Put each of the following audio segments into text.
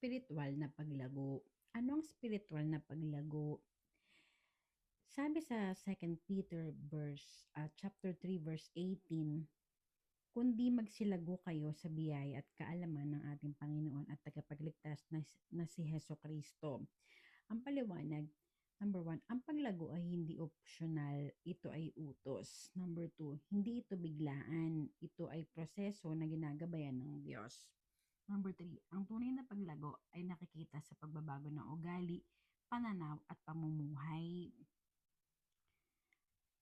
Spiritual na paglago. Ano ang spiritual na paglago? Sabi sa 2 Peter chapter 3 verse 18, kundi magsilago kayo sa biyaya at kaalaman ng ating Panginoon at tagapagligtas na si Heso Kristo. Ang paliwanag, number 1, ang paglago ay hindi optional, ito ay utos. Number 2, hindi ito biglaan, ito ay proseso na ginagabayan ng Diyos. Number 3, ang tunay na paglago ay nakikita sa pagbabago ng ugali, pananaw at pamumuhay.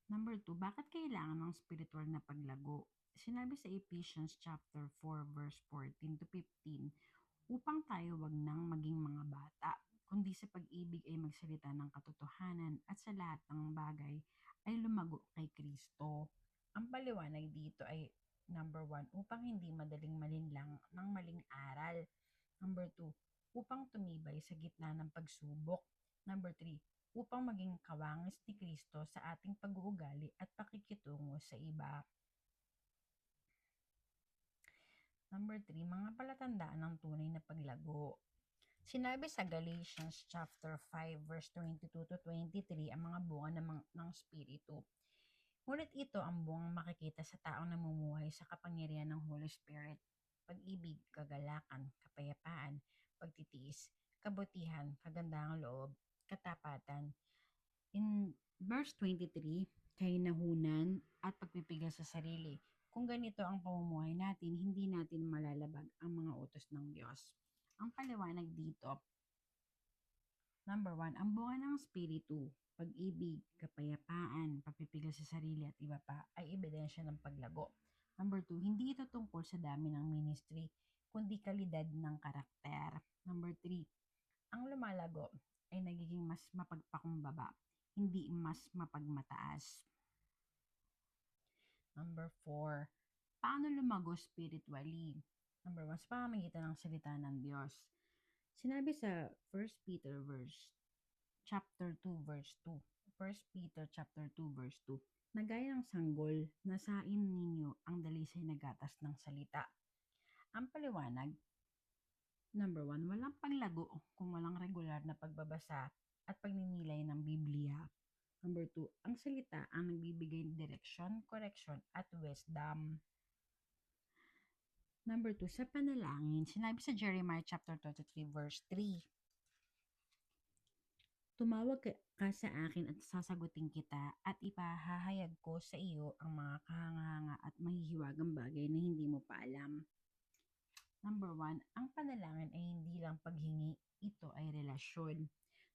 Number 2, bakit kailangan ng spiritual na paglago? Sinabi sa Ephesians chapter 4 verse 14 to 15, upang tayo wag nang maging mga bata, kundi sa pag-ibig ay magsalita ng katotohanan at sa lahat ng bagay ay lumago kay Kristo. Ang paliwanag dito ay number 1, upang hindi madaling malinlang ng maling aral. Number 2, upang tumibay sa gitna ng pagsubok. Number 3, upang maging kawangis ni Kristo sa ating pag-uugali at pakikitungo sa iba. Number 3, mga palatandaan ng tunay na paglago. Sinabi sa Galatians chapter 5 verse 22 to 23 ang mga bunga ng Espiritu. Ngunit ito ang bungang makikita sa taong namumuhay sa kapangyarihan ng Holy Spirit: pag-ibig, kagalakan, kapayapaan, pagtitiis, kabutihan, kagandahang loob, katapatan. In verse 23, kahinahunan at pagpipigil sa sarili. Kung ganito ang pamumuhay natin, hindi natin malalabag ang mga utos ng Diyos. Ang paliwanag dito, number 1, ang bunga ng Espiritu, pag-ibig, kapayapaan, pagpipigil sa sarili at iba pa ay ebidensya ng paglago. Number 2, hindi ito tungkol sa dami ng ministry, kundi kalidad ng karakter. Number 3, ang lumalago ay nagiging mas mapagpakumbaba, hindi mas mapagmataas. Number 4, paano lumago spiritually? Number 1, sa pamamagitan ng salita ng Diyos. Sinabi sa 1 Peter chapter 2 verse 2. 1 Peter chapter 2 verse 2. Na gaya ng sanggol, nasain ninyo ang dalisay na gatas ng salita. Ang paliwanag, number 1, walang paglago kung walang regular na pagbabasa at pagninilay ng Biblia. Number 2, ang salita ang nagbibigay direksyon, correction at wisdom. Number 2, sa panalangin, sinabi sa Jeremiah chapter 33 verse 3, tumawag ka sa akin at sasagutin kita at ipahahayag ko sa iyo ang mga kahanga-hanga at mahihiwagang bagay na hindi mo pa alam. Number 1, ang panalangin ay hindi lang paghingi, ito ay relasyon.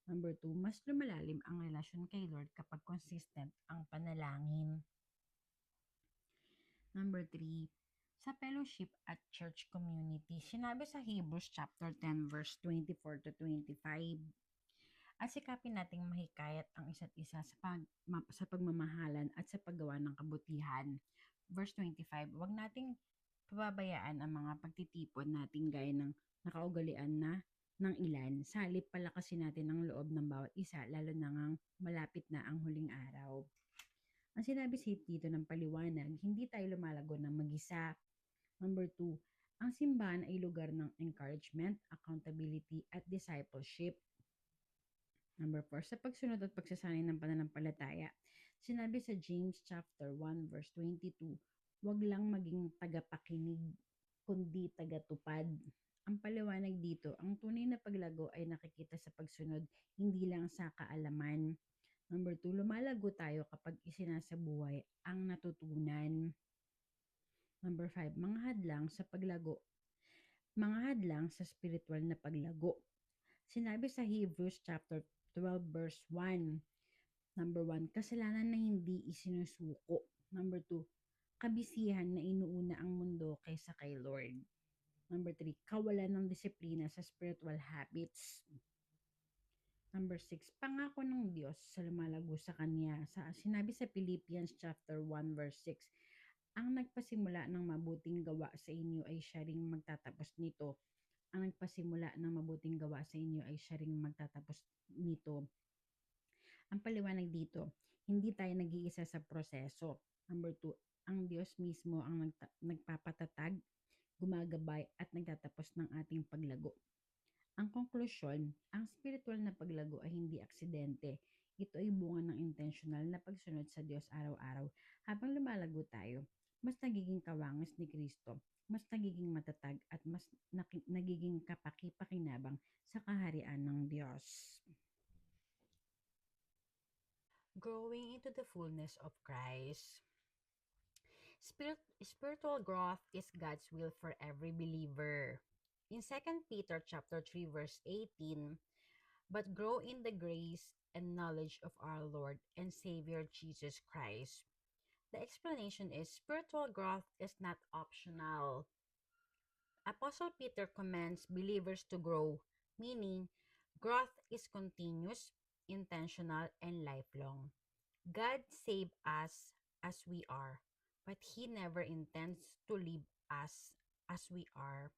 Number 2, mas lumalalim ang relasyon kay Lord kapag consistent ang panalangin. Number 3, sa fellowship at church community, sinabi sa Hebrews chapter 10 verse 24 to 25, at sikapin nating mahikayat ang isa't isa sa pagmamahalan at sa paggawa ng kabutihan. Verse 25, huwag nating pababayaan ang mga pagtitipon natin gaya ng nakaugalian na ng ilan. Sa halip, palakasin natin ang loob ng bawat isa, lalo na ngang malapit na ang huling araw. Ang sinabi dito ng paliwanag, hindi tayo lumalago ng mag-isa. Number 2, ang simbahan ay lugar ng encouragement, accountability at discipleship. Number 4, sa pagsunod at pagsasanay ng pananampalataya, sinabi sa James chapter 1 verse 22, huwag lang maging tagapakinig, kundi tagatupad. Ang paliwanag dito, ang tunay na paglago ay nakikita sa pagsunod, hindi lang sa kaalaman. Number 2, lumalago tayo kapag isinasabuhay ang natutunan. Number 5, mga hadlang sa paglago. Mga hadlang sa spiritual na paglago. Sinabi sa Hebrews chapter 12 verse 1, number 1, kasalanan na hindi isinusuko. Number 2, kabisihan na inuuna ang mundo kaysa kay Lord. Number 3, kawalan ng disiplina sa spiritual habits. Number 6, pangako ng Diyos sa lumalago sa Kanya. Sinabi sa Philippians chapter 1 verse 6, ang nagpasimula ng mabuting gawa sa inyo ay siya ring magtatapos nito. Ang nagpasimula ng mabuting gawa sa inyo ay siya ring magtatapos nito. Ang paliwanag dito, hindi tayo nag-iisa sa proseso. Number 2, ang Diyos mismo ang nagpapatatag, gumagabay at nagtatapos ng ating paglago. Ang konklusyon, ang spiritual na paglago ay hindi aksidente. Ito ay bunga ng intentional na pagsunod sa Diyos araw-araw. Habang lumalago tayo, mas nagiging kawangis ni Kristo, mas nagiging matatag at mas nagiging kapaki-pakinabang sa kaharian ng Diyos. Growing into the fullness of Christ. Spiritual growth is God's will for every believer. In Second Peter chapter 3 verse 18, but grow in the grace and knowledge of our Lord and Savior Jesus Christ. The explanation is spiritual growth is not optional. Apostle Peter commands believers to grow, meaning growth is continuous, intentional, and lifelong. God saved us as we are, but He never intends to leave us as we are.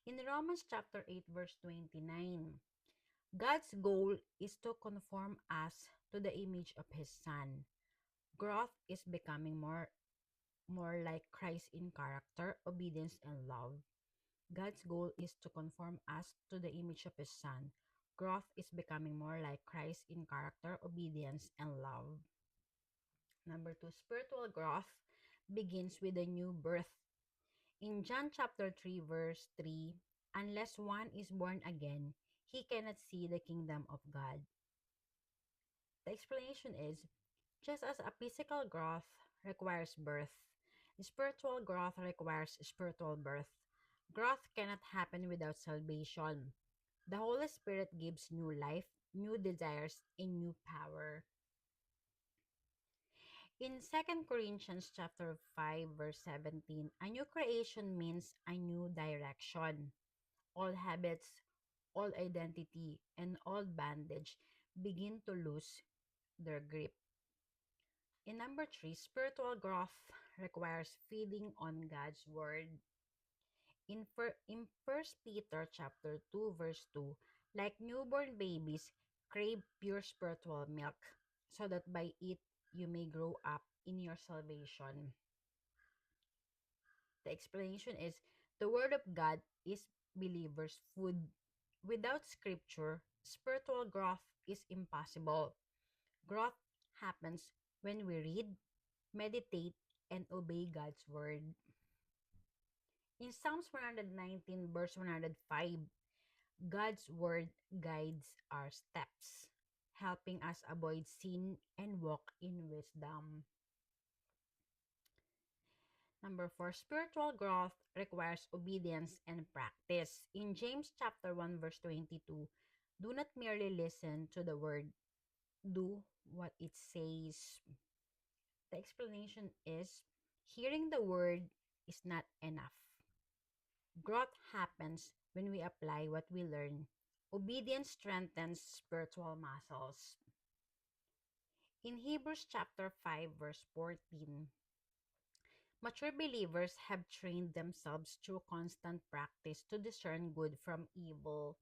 In Romans chapter 8 verse 29, God's goal is to conform us to the image of His Son. Growth is becoming more like Christ in character, obedience, and love. God's goal is to conform us to the image of His Son. Growth is becoming more like Christ in character, obedience, and love. Number two, spiritual growth begins with a new birth. In John chapter 3, verse 3, unless one is born again, he cannot see the kingdom of God. The explanation is just as a physical growth requires birth, spiritual growth requires spiritual birth. Growth cannot happen without salvation. The Holy Spirit gives new life, new desires, and new power. In Second Corinthians chapter 5 verse 17, a new creation means a new direction. All habits, all identity, and all bandage begin to lose their grip. In number 3, spiritual growth requires feeding on God's word. In 1 Peter chapter 2 verse 2, like newborn babies, crave pure spiritual milk, so that by it you may grow up in your salvation. The explanation is the word of God is believers' food. Without scripture, spiritual growth is impossible. Growth happens when we read, meditate, and obey God's word. In Psalms 119 verse 105, God's word guides our steps, helping us avoid sin and walk in wisdom. Number 4, spiritual growth requires obedience and practice. In James chapter 1 verse 22, do not merely listen to the word, do what it says. The explanation is hearing the word is not enough. Growth happens when we apply what we learn. Obedience strengthens spiritual muscles. In Hebrews chapter 5 verse 14, mature believers have trained themselves through constant practice to discern good from evil.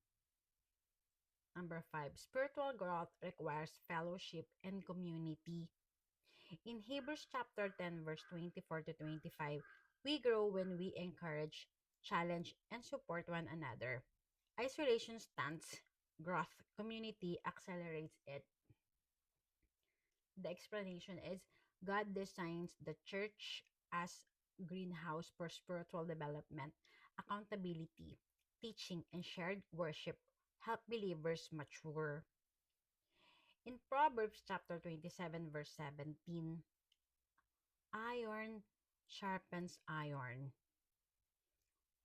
Number 5, spiritual growth requires fellowship and community. In Hebrews chapter 10 verse 24 to 25, we grow when we encourage, challenge, and support one another. Isolation stunts growth. Community accelerates it. The explanation is God designs the church as greenhouse for spiritual development, accountability, teaching, and shared worship help believers mature. In Proverbs chapter 27 verse 17, iron sharpens iron.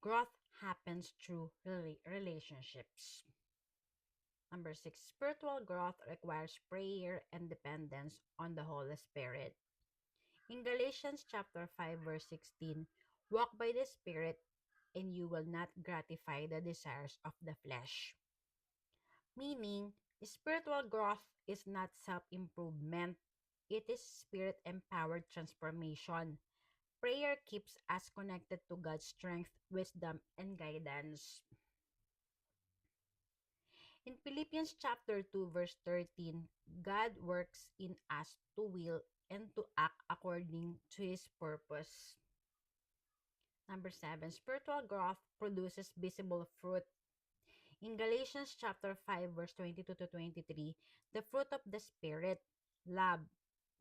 Growth happens through relationships. Number 6, spiritual growth requires prayer and dependence on the Holy Spirit. In Galatians chapter 5 verse 16, walk by the Spirit and you will not gratify the desires of the flesh. Meaning, spiritual growth is not self-improvement. It is spirit-empowered transformation. Prayer keeps us connected to God's strength, wisdom, and guidance. In Philippians chapter 2 verse 13, God works in us to will and to act according to His purpose. Number 7, spiritual growth produces visible fruit. In Galatians chapter 5 verse 22 to 23, the fruit of the Spirit, love,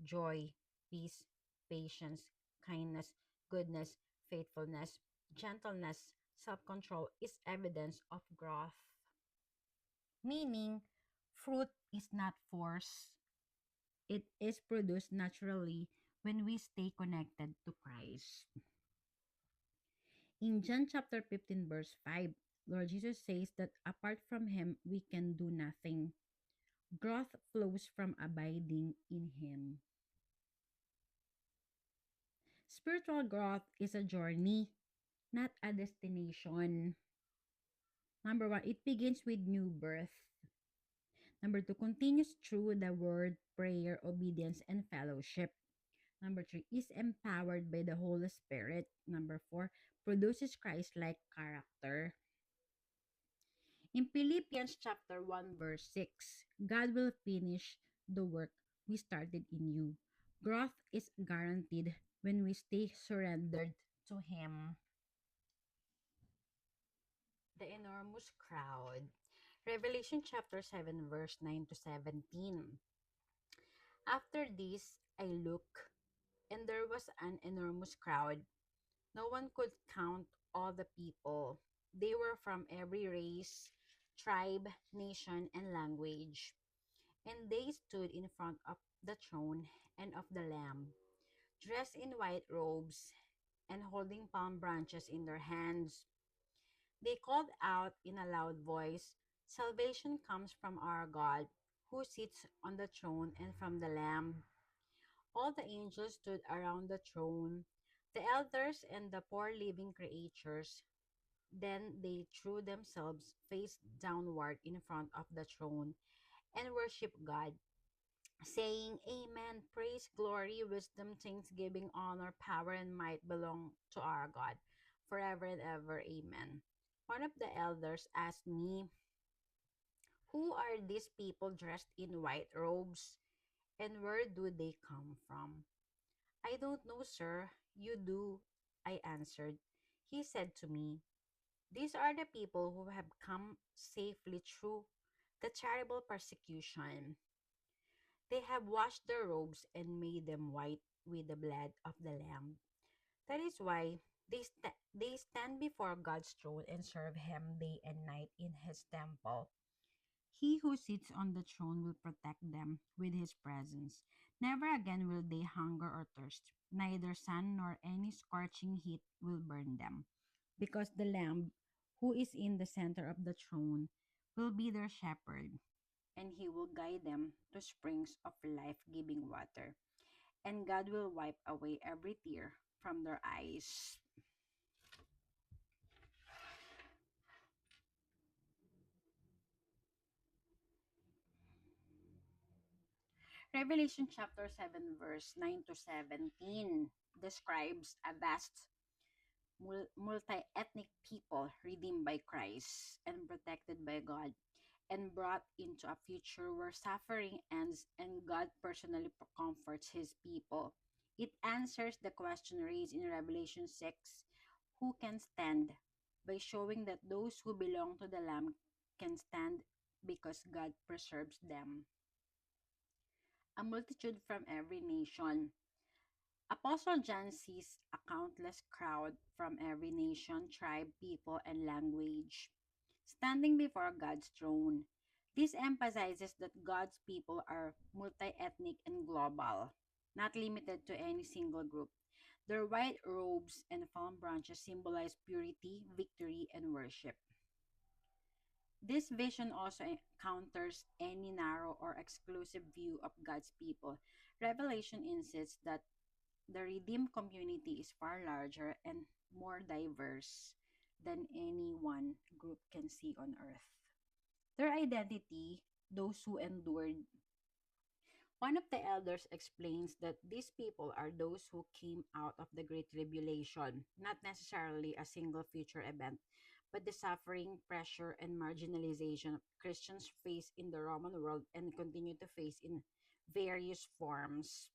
joy, peace, patience, kindness, goodness, faithfulness, gentleness, self-control is evidence of growth. Meaning, fruit is not forced. It is produced naturally when we stay connected to Christ. In John chapter 15 verse 5, Lord Jesus says that apart from him we can do nothing. Growth flows from abiding in him. Spiritual growth is a journey, not a destination. Number one, it begins with new birth. Number two, continues through the word, prayer, obedience, and fellowship. Number three, is empowered by the Holy Spirit. Number four, produces Christ like character. In Philippians chapter 1 verse 6, God will finish the work we started in you. Growth is guaranteed when we stay surrendered to Him. The enormous crowd. Revelation chapter 7 verse 9 to 17. After this I looked, and there was an enormous crowd. No one could count all the people. They were from every race, tribe, nation, and language. And they stood in front of the throne and of the Lamb, dressed in white robes and holding palm branches in their hands. They called out in a loud voice, "Salvation comes from our God, who sits on the throne, and from the Lamb." All the angels stood around the throne, the elders and the four living creatures. Then they threw themselves face downward in front of the throne and worshiped God, saying, "Amen, praise, glory, wisdom, thanksgiving, honor, power, and might belong to our God, forever and ever. Amen." One of the elders asked me, "Who are these people dressed in white robes, and where do they come from?" "I don't know, sir. You do," I answered. He said to me, "These are the people who have come safely through the terrible persecution. They have washed their robes and made them white with the blood of the Lamb. That is why they stand before God's throne and serve Him day and night in His temple. He who sits on the throne will protect them with His presence. Never again will they hunger or thirst. Neither sun nor any scorching heat will burn them, because the Lamb who is in the center of the throne will be their shepherd, and He will guide them to springs of life-giving water, and God will wipe away every tear from their eyes." Revelation chapter 7 verse 9 to 17 describes a vast multi-ethnic people redeemed by Christ and protected by God and brought into a future where suffering ends and God personally comforts his people. It answers the question raised in Revelation 6, "Who can stand?" by showing that those who belong to the Lamb can stand because God preserves them. A multitude from every nation. Apostle John sees a countless crowd from every nation, tribe, people, and language standing before God's throne. This emphasizes that God's people are multi ethnic and global, not limited to any single group. Their white robes and palm branches symbolize purity, victory, and worship. This vision also counters any narrow or exclusive view of God's people. Revelation insists that the redeemed community is far larger and more diverse than any one group can see on earth. Their identity, those who endured. One of the elders explains that these people are those who came out of the Great Tribulation, not necessarily a single future event, but the suffering, pressure, and marginalization Christians face in the Roman world and continue to face in various forms.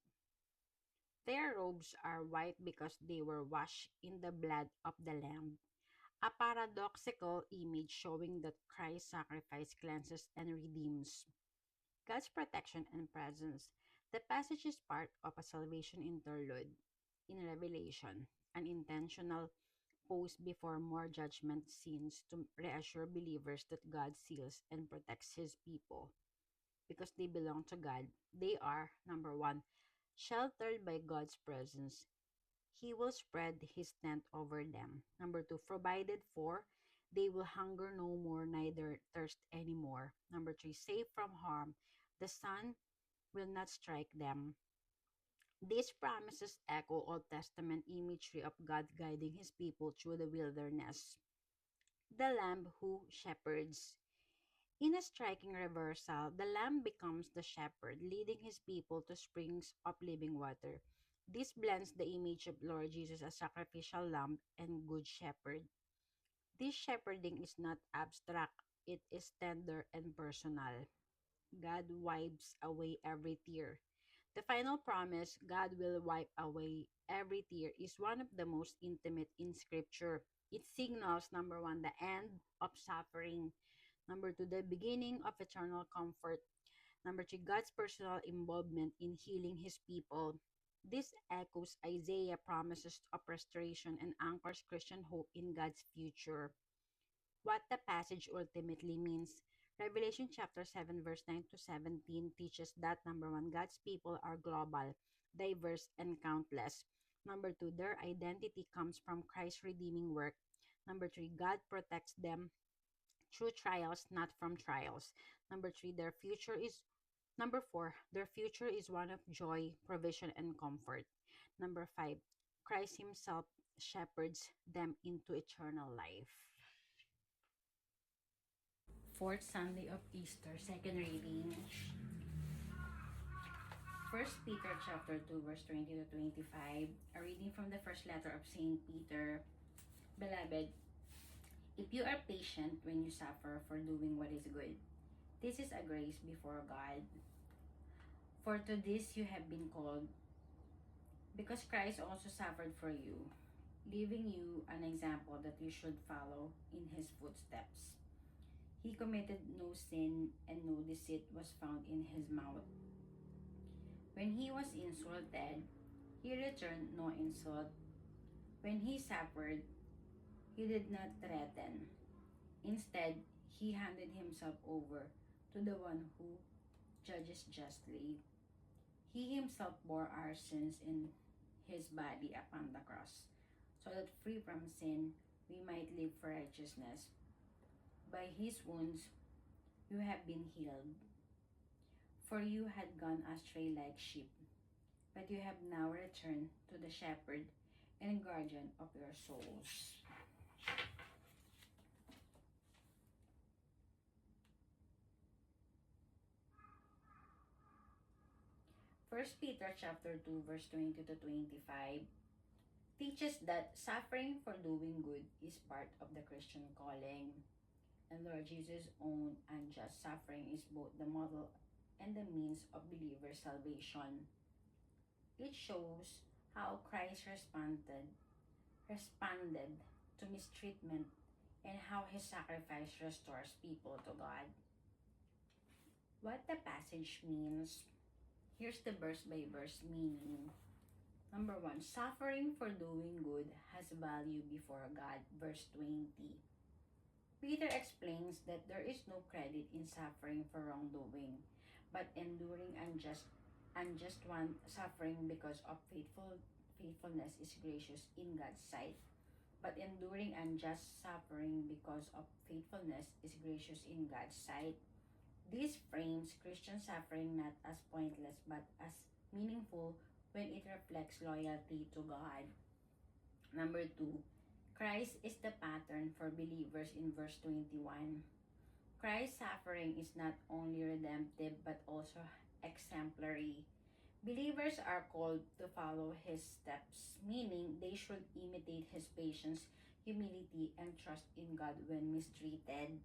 Their robes are white because they were washed in the blood of the Lamb. a paradoxical image showing that Christ's sacrifice cleanses and redeems God's protection and presence. The passage is part of a salvation interlude in Revelation, an intentional pause before more judgment scenes to reassure believers that God seals and protects his people. Because they belong to God, they are, number one, sheltered by God's presence. He will spread his tent over them. Number two, provided for, they will hunger no more, neither thirst anymore. Number three, safe from harm. The sun will not strike them. These promises echo Old Testament imagery of God guiding his people through the wilderness. The Lamb who shepherds. In a striking reversal, the Lamb becomes the shepherd, leading his people to springs of living water. This blends the image of Lord Jesus as sacrificial lamb and good shepherd. This shepherding is not abstract, it is tender and personal. God wipes away every tear. The final promise, God will wipe away every tear, is one of the most intimate in Scripture. It signals, number one, the end of suffering. Number two, the beginning of eternal comfort. Number three, God's personal involvement in healing his people. This echoes Isaiah promises of restoration and anchors Christian hope in God's future. What the passage ultimately means. Revelation chapter 7 verse 9 to 17 teaches that number 1, God's people are global, diverse, and countless. Number 2, their identity comes from Christ's redeeming work. Number 3, God protects them through trials, not from trials. Number 3, their future is Number 4, their future is one of joy, provision, and comfort. Number 5, Christ himself shepherds them into eternal life. Fourth Sunday of Easter, second reading. First Peter chapter 2 verse 20 to 25. A reading from the first letter of Saint Peter. Beloved, if you are patient when you suffer for doing what is good, this is a grace before God. For to this you have been called, because Christ also suffered for you, leaving you an example that you should follow in his footsteps. He committed no sin, and no deceit was found in his mouth. When he was insulted, he returned no insult. When he suffered, he did not threaten. Instead, he handed himself over to the one who judges justly. He himself bore our sins in his body upon the cross, so that free from sin, we might live for righteousness. By his wounds, you have been healed. For you had gone astray like sheep, but you have now returned to the shepherd and guardian of your souls. First Peter chapter 2 verse 20 to 25 teaches that suffering for doing good is part of the Christian calling. And Lord Jesus' own unjust suffering is both the model and the means of believer salvation. It shows how Christ responded to mistreatment and how his sacrifice restores people to God. What the passage means. Here's the verse by verse meaning. Number 1, suffering for doing good has value before God. Verse 20. Peter explains that there is no credit in suffering for wrongdoing, but enduring unjust one suffering because of faithfulness is gracious in God's sight. But enduring unjust suffering because of faithfulness is gracious in God's sight. This frames Christian suffering not as pointless but as meaningful when it reflects loyalty to God. Number 2, Christ is the pattern for believers in verse 21. Christ's suffering is not only redemptive but also exemplary. Believers are called to follow his steps, meaning they should imitate his patience, humility, and trust in God when mistreated.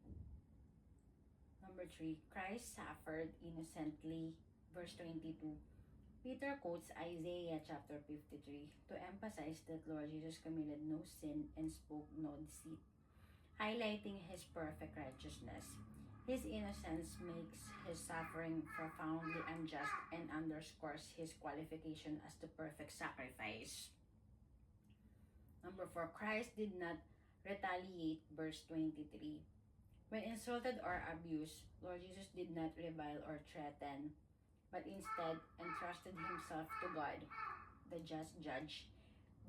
Number 3, Christ suffered innocently. Verse 22. Peter quotes Isaiah chapter 53 to emphasize that Lord Jesus committed no sin and spoke no deceit. highlighting his perfect righteousness. His innocence makes his suffering profoundly unjust and underscores his qualification as the perfect sacrifice. Number 4, Christ did not retaliate, verse 23. When insulted or abused, Lord Jesus did not revile or threaten, but instead entrusted himself to God, the just judge.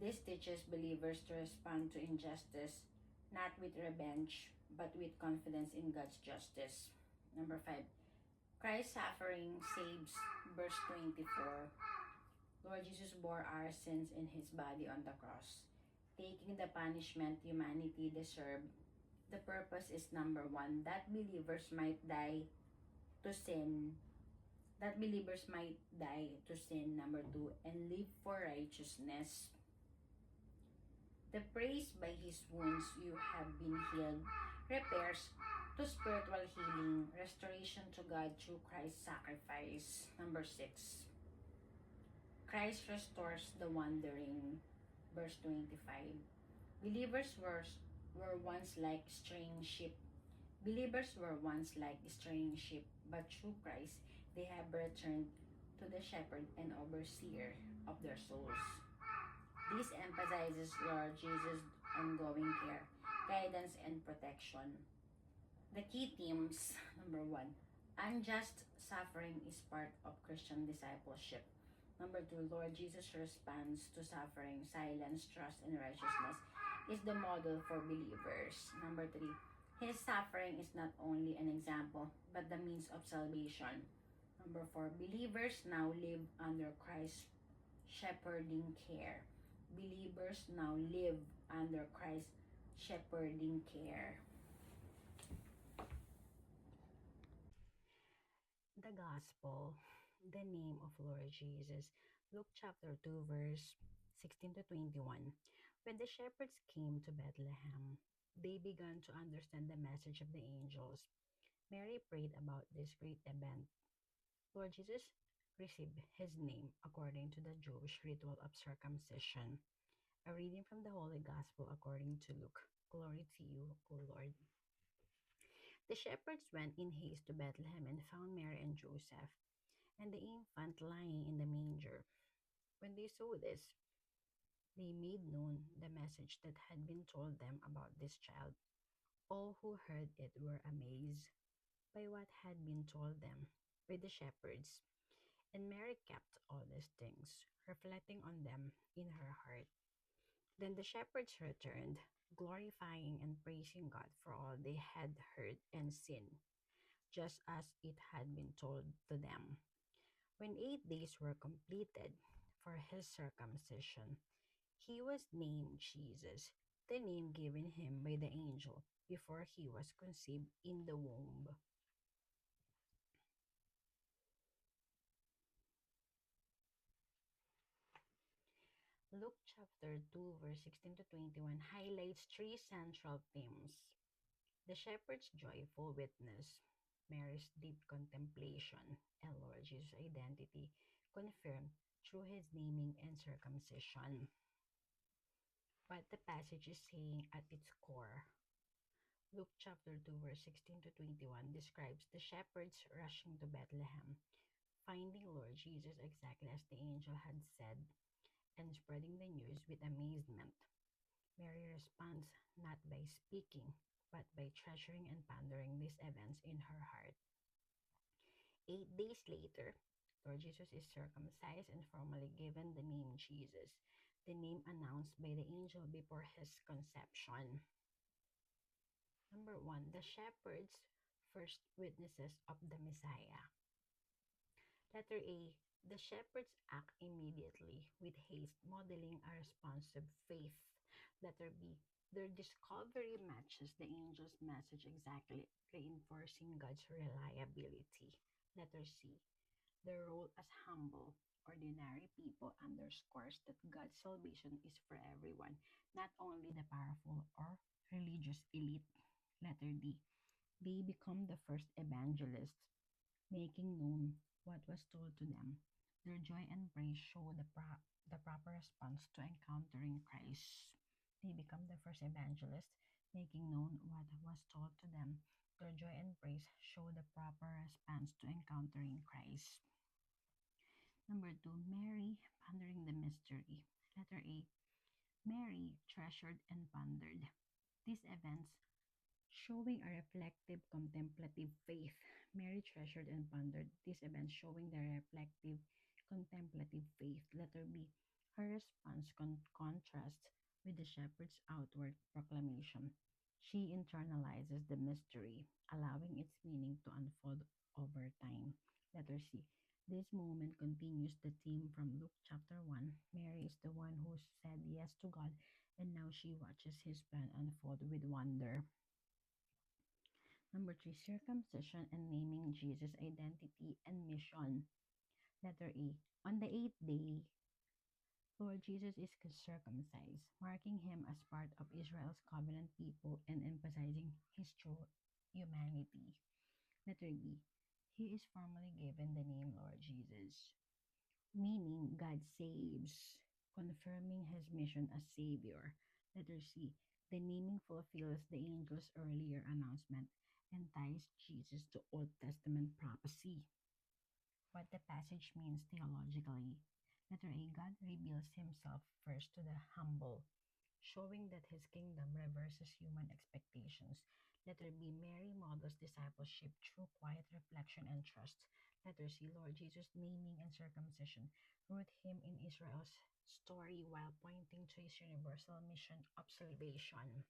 This teaches believers to respond to injustice not with revenge, but with confidence in God's justice. Number 5, Christ's suffering saves, verse 24. Lord Jesus bore our sins in his body on the cross, taking the punishment humanity deserved. The purpose is number 1, that believers might die to sin. That believers might die to sin, number 2, and live for righteousness. The praise by his wounds you have been healed repairs to spiritual healing, restoration to God through Christ's sacrifice. Number 6, Christ restores the wandering. Verse 25. Believers were once like straying sheep. Believers were once like straying sheep, but through Christ they have returned to the shepherd and overseer of their souls. This emphasizes Lord Jesus' ongoing care, guidance, and protection. The key themes, number 1, unjust suffering is part of Christian discipleship. Number 2, Lord Jesus' response to suffering, silence, trust, and righteousness is the model for believers. Number 3, his suffering is not only an example, but the means of salvation. Number 4, believers now live under Christ's shepherding care. Believers now live under Christ's shepherding care. The Gospel, the name of Lord Jesus. Luke chapter 2, verse 16 to 21. When the shepherds came to Bethlehem, they began to understand the message of the angels. Mary prayed about this great event. Lord Jesus received his name according to the Jewish ritual of circumcision. A reading from the Holy Gospel according to Luke. Glory to you, O Lord. The shepherds went in haste to Bethlehem and found Mary and Joseph and the infant lying in the manger. When they saw this, they made known the message that had been told them about this child. All who heard it were amazed by what had been told them by the shepherds. And Mary kept all these things, reflecting on them in her heart. Then the shepherds returned, glorifying and praising God for all they had heard and seen, just as it had been told to them. When 8 days were completed for his circumcision, he was named Jesus, the name given him by the angel before he was conceived in the womb. Luke chapter 2, verse 16 to 21 highlights three central themes: the shepherd's joyful witness, Mary's deep contemplation, and Lord Jesus' identity confirmed through his naming and circumcision. What the passage is saying at its core. Luke chapter 2, verse 16 to 21 describes the shepherds rushing to Bethlehem, finding Lord Jesus exactly as the angel had said, and spreading the news with amazement. Mary responds not by speaking, but by treasuring and pondering these events in her heart. 8 days later, Lord Jesus is circumcised and formally given the name Jesus, the name announced by the angel before his conception. Number 1, the shepherds, first witnesses of the Messiah. Letter A, the shepherds act immediately with haste, modeling a responsive faith. Letter B, their discovery matches the angel's message exactly, reinforcing God's reliability. Letter C, their role as humble, ordinary people underscores that God's salvation is for everyone, not only the powerful or religious elite. Letter D, they become the first evangelists, making known what was told to them. Their joy and praise show the proper response to encountering Christ. They become the first evangelists, making known what was told to them. Their joy and praise show the proper response to encountering Christ. Number two, Mary pondering the mystery. Letter A, Mary treasured and pondered. These events showing a reflective contemplative faith. Mary treasured and pondered these events showing the reflective contemplative faith. Letter B, her response contrasts with the shepherd's outward proclamation. She internalizes the mystery, allowing its meaning to unfold over time. Letter C, this moment continues the theme from Luke chapter 1. Mary is the one who said yes to God, and now she watches his plan unfold with wonder. Number three, circumcision and naming Jesus' identity and mission. Letter A. On the eighth day, Lord Jesus is circumcised, marking him as part of Israel's covenant people and emphasizing his true humanity. Letter B. He is formally given the name Lord Jesus, meaning God saves, confirming his mission as Savior. Letter C. The naming fulfills the angel's earlier announcement and ties Jesus to Old Testament prophecy. What the passage means theologically. Letter A. God reveals himself first to the humble, showing that his kingdom reverses human expectations. Letter B. Mary models discipleship through quiet reflection and trust. Letter C. Lord Jesus' naming and circumcision root him in Israel's story while pointing to his universal mission of salvation.